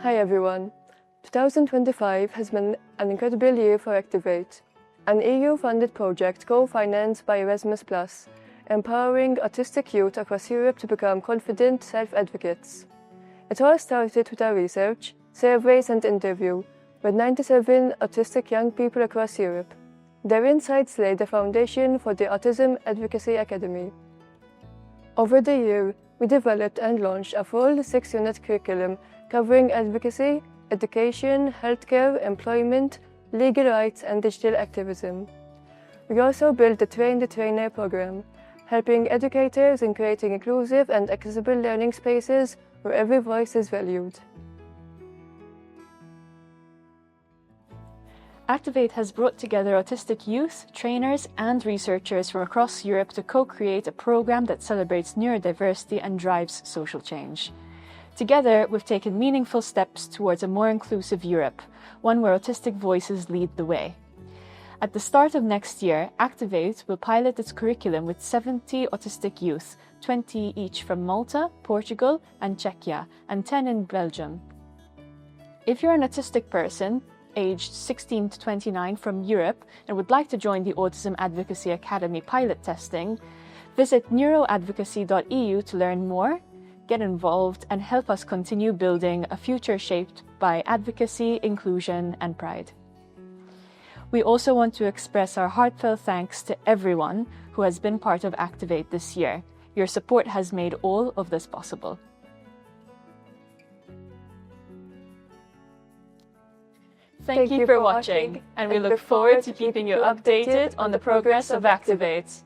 Hi everyone. 2025 has been an incredible year for Activate, an EU-funded project co-financed by Erasmus+, empowering autistic youth across Europe to become confident self-advocates. It all started with our research, surveys and interview with 97 autistic young people across Europe. Their insights laid the foundation for the Autism Advocacy Academy. Over the year, we developed and launched a full 6-unit curriculum covering advocacy, education, healthcare, employment, legal rights, and digital activism. We also built the Train the Trainer program, helping educators in creating inclusive and accessible learning spaces where every voice is valued. Activate has brought together autistic youth, trainers, and researchers from across Europe to co-create a program that celebrates neurodiversity and drives social change. Together, we've taken meaningful steps towards a more inclusive Europe, one where autistic voices lead the way. At the start of next year, Activate will pilot its curriculum with 70 autistic youth, 20 each from Malta, Portugal, and Czechia, and 10 in Belgium. If you're an autistic person, aged 16 to 29 from Europe and would like to join the Autism Advocacy Academy pilot testing, visit neuroadvocacy.eu to learn more, get involved, and help us continue building a future shaped by advocacy, inclusion, and pride. We also want to express our heartfelt thanks to everyone who has been part of Activate this year. Your support has made all of this possible. Thank you for watching, and we look forward to keeping you updated on the progress of Activate.